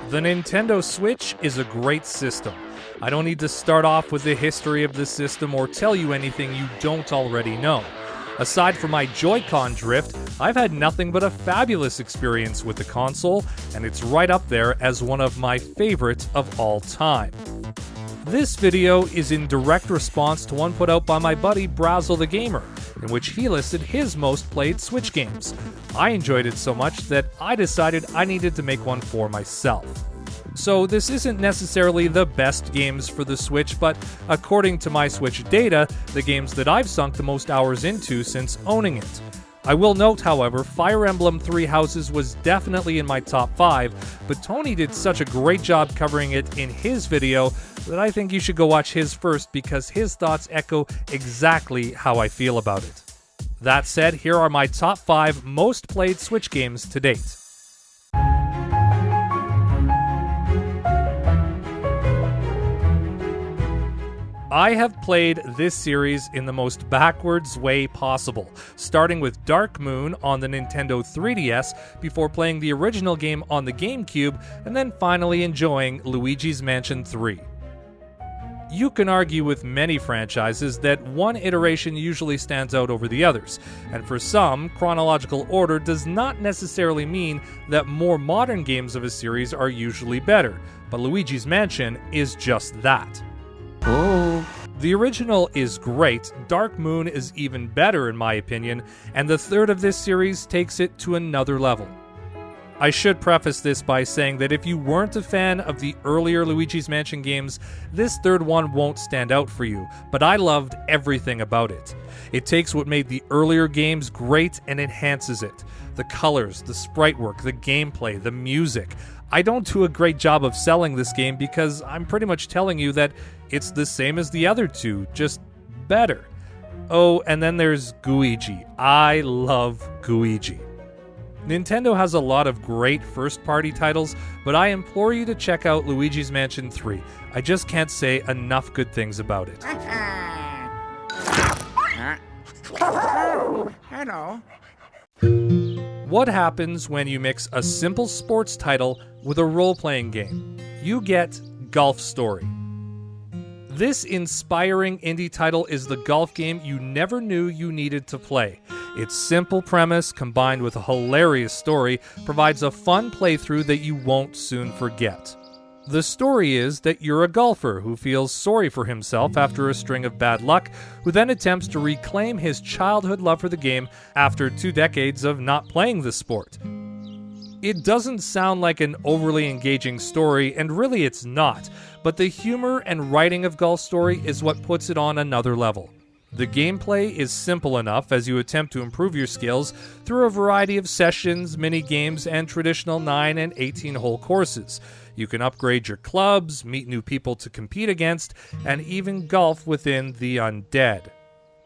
The Nintendo Switch is a great system. I don't need to start off with the history of the system or tell you anything you don't already know. Aside from my Joy-Con drift, I've had nothing but a fabulous experience with the console, and it's right up there as one of my favorite of all time. This video is in direct response to one put out by my buddy Brasel the Gamer, in which he listed his most played Switch games. I enjoyed it so much that I decided I needed to make one for myself. So this isn't necessarily the best games for the Switch, but according to my Switch data, the games that I've sunk the most hours into since owning it. I will note, however, Fire Emblem Three Houses was definitely in my top 5, but Tony did such a great job covering it in his video that I think you should go watch his first because his thoughts echo exactly how I feel about it. That said, here are my top 5 most played Switch games to date. I have played this series in the most backwards way possible, starting with Dark Moon on the Nintendo 3DS before playing the original game on the GameCube, and then finally enjoying Luigi's Mansion 3. You can argue with many franchises that one iteration usually stands out over the others, and for some, chronological order does not necessarily mean that more modern games of a series are usually better, but Luigi's Mansion is just that. Oh. The original is great, Dark Moon is even better in my opinion, and the third of this series takes it to another level. I should preface this by saying that if you weren't a fan of the earlier Luigi's Mansion games, this third one won't stand out for you, but I loved everything about it. It takes what made the earlier games great and enhances it. The colors, the sprite work, the gameplay, the music. I don't do a great job of selling this game because I'm pretty much telling you that it's the same as the other two, just better. Oh, and then there's Gooigi. I love Gooigi. Nintendo has a lot of great first-party titles, but I implore you to check out Luigi's Mansion 3. I just can't say enough good things about it. Hello. What happens when you mix a simple sports title with a role-playing game? You get Golf Story. This inspiring indie title is the golf game you never knew you needed to play. Its simple premise, combined with a hilarious story, provides a fun playthrough that you won't soon forget. The story is that you're a golfer who feels sorry for himself after a string of bad luck, who then attempts to reclaim his childhood love for the game after 2 decades of not playing the sport. It doesn't sound like an overly engaging story, and really it's not, but the humor and writing of Golf Story is what puts it on another level. The gameplay is simple enough as you attempt to improve your skills through a variety of sessions, mini-games, and traditional 9 and 18-hole courses. You can upgrade your clubs, meet new people to compete against, and even golf within the undead.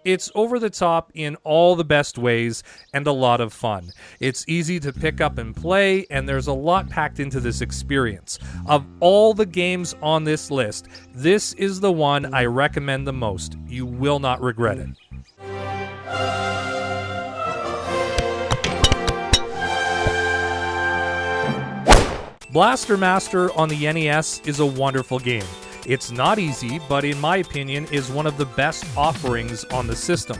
It's over the top in all the best ways and a lot of fun. It's easy to pick up and play, and there's a lot packed into this experience. Of all the games on this list, this is the one I recommend the most. You will not regret it. Blaster Master on the NES is a wonderful game. It's not easy, but in my opinion is one of the best offerings on the system.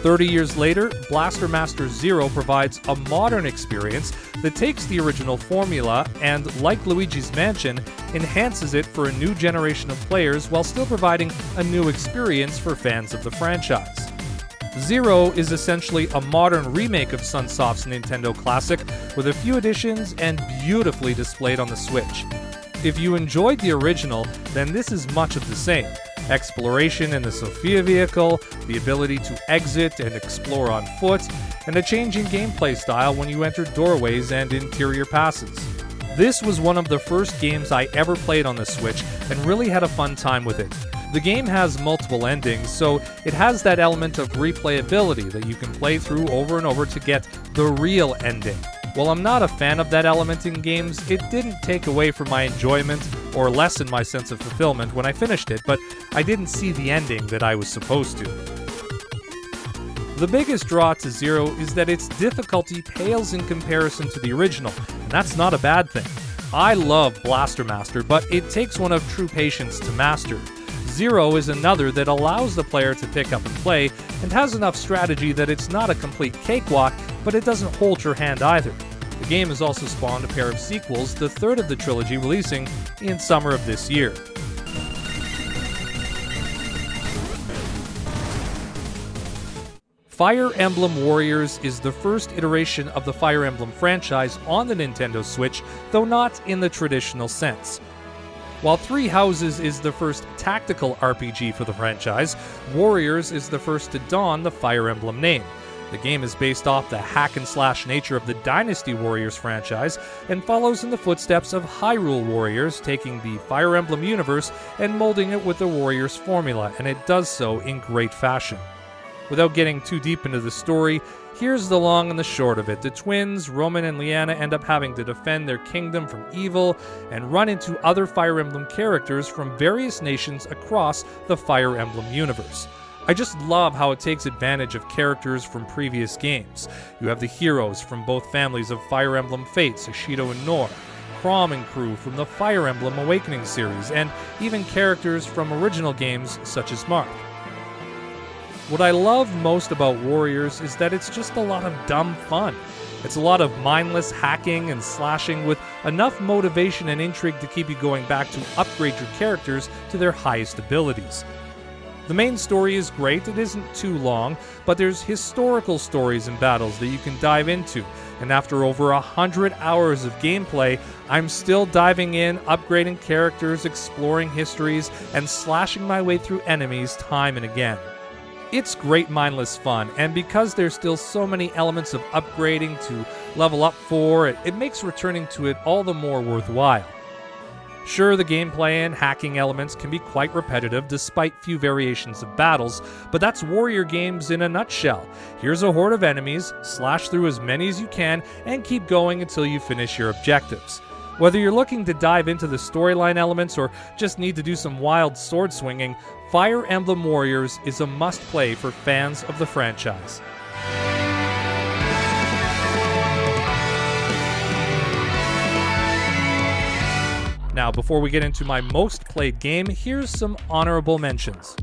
30 years later, Blaster Master Zero provides a modern experience that takes the original formula and, like Luigi's Mansion, enhances it for a new generation of players while still providing a new experience for fans of the franchise. Zero is essentially a modern remake of Sunsoft's Nintendo classic with a few additions and beautifully displayed on the Switch. If you enjoyed the original, then this is much of the same. Exploration in the Sophia vehicle, the ability to exit and explore on foot, and a changing gameplay style when you enter doorways and interior passes. This was one of the first games I ever played on the Switch and really had a fun time with it. The game has multiple endings, so it has that element of replayability that you can play through over and over to get the real ending. While I'm not a fan of that element in games, it didn't take away from my enjoyment or lessen my sense of fulfillment when I finished it, but I didn't see the ending that I was supposed to. The biggest draw to Zero is that its difficulty pales in comparison to the original, and that's not a bad thing. I love Blaster Master, but it takes one of true patience to master. Zero is another that allows the player to pick up and play, and has enough strategy that it's not a complete cakewalk, but it doesn't hold your hand either. The game has also spawned a pair of sequels, the third of the trilogy releasing in summer of this year. Fire Emblem Warriors is the first iteration of the Fire Emblem franchise on the Nintendo Switch, though not in the traditional sense. While Three Houses is the first tactical RPG for the franchise, Warriors is the first to don the Fire Emblem name. The game is based off the hack-and-slash nature of the Dynasty Warriors franchise and follows in the footsteps of Hyrule Warriors, taking the Fire Emblem universe and molding it with the Warriors formula, and it does so in great fashion. Without getting too deep into the story, here's the long and the short of it. The twins, Roman and Leanna, end up having to defend their kingdom from evil and run into other Fire Emblem characters from various nations across the Fire Emblem universe. I just love how it takes advantage of characters from previous games. You have the heroes from both families of Fire Emblem Fates, Ashido and Nor, Chrom and crew from the Fire Emblem Awakening series, and even characters from original games such as Marth. What I love most about Warriors is that it's just a lot of dumb fun. It's a lot of mindless hacking and slashing with enough motivation and intrigue to keep you going back to upgrade your characters to their highest abilities. The main story is great, it isn't too long, but there's historical stories and battles that you can dive into, and after over 100 hours of gameplay, I'm still diving in, upgrading characters, exploring histories, and slashing my way through enemies time and again. It's great mindless fun, and because there's still so many elements of upgrading to level up for, it makes returning to it all the more worthwhile. Sure, the gameplay and hacking elements can be quite repetitive despite few variations of battles, but that's warrior games in a nutshell. Here's a horde of enemies, slash through as many as you can, and keep going until you finish your objectives. Whether you're looking to dive into the storyline elements or just need to do some wild sword swinging, Fire Emblem Warriors is a must-play for fans of the franchise. Now, before we get into my most played game, here's some honorable mentions.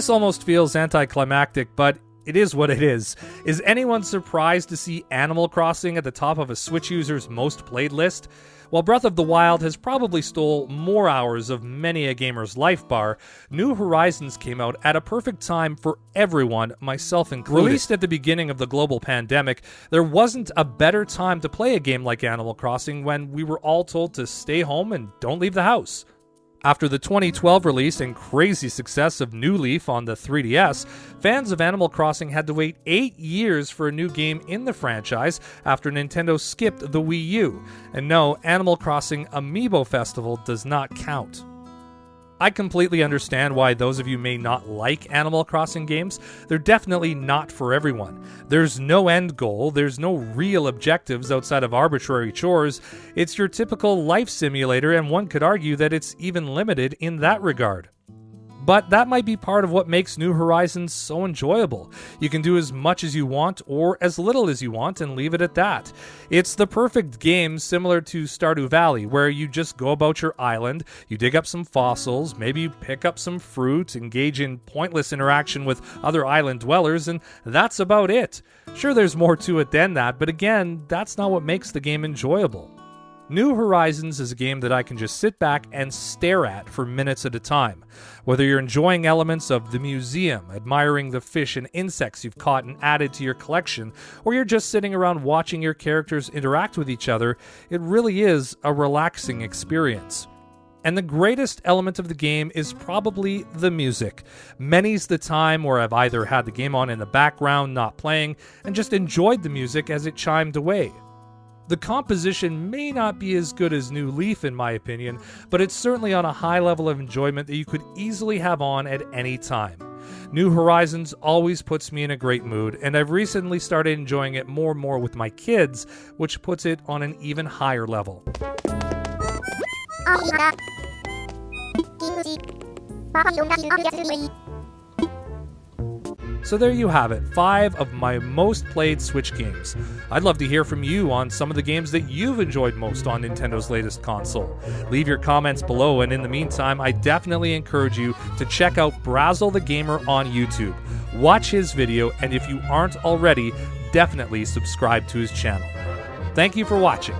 This almost feels anticlimactic, but it is what it is. Is anyone surprised to see Animal Crossing at the top of a Switch user's most played list? While Breath of the Wild has probably stole more hours of many a gamer's life bar, New Horizons came out at a perfect time for everyone, myself included. Released at the beginning of the global pandemic, there wasn't a better time to play a game like Animal Crossing when we were all told to stay home and don't leave the house. After the 2012 release and crazy success of New Leaf on the 3DS, fans of Animal Crossing had to wait 8 years for a new game in the franchise after Nintendo skipped the Wii U. And no, Animal Crossing Amiibo Festival does not count. I completely understand why those of you may not like Animal Crossing games. They're definitely not for everyone. There's no end goal, there's no real objectives outside of arbitrary chores. It's your typical life simulator, and one could argue that it's even limited in that regard. But that might be part of what makes New Horizons so enjoyable. You can do as much as you want or as little as you want and leave it at that. It's the perfect game similar to Stardew Valley, where you just go about your island, you dig up some fossils, maybe you pick up some fruit, engage in pointless interaction with other island dwellers, and that's about it. Sure, there's more to it than that, but again, that's not what makes the game enjoyable. New Horizons is a game that I can just sit back and stare at for minutes at a time. Whether you're enjoying elements of the museum, admiring the fish and insects you've caught and added to your collection, or you're just sitting around watching your characters interact with each other, it really is a relaxing experience. And the greatest element of the game is probably the music. Many's the time where I've either had the game on in the background, not playing, and just enjoyed the music as it chimed away. The composition may not be as good as New Leaf in my opinion, but it's certainly on a high level of enjoyment that you could easily have on at any time. New Horizons always puts me in a great mood, and I've recently started enjoying it more and more with my kids, which puts it on an even higher level. So there you have it, 5 of my most played Switch games. I'd love to hear from you on some of the games that you've enjoyed most on Nintendo's latest console. Leave your comments below, and in the meantime, I definitely encourage you to check out Brasel the Gamer on YouTube. Watch his video, and if you aren't already, definitely subscribe to his channel. Thank you for watching.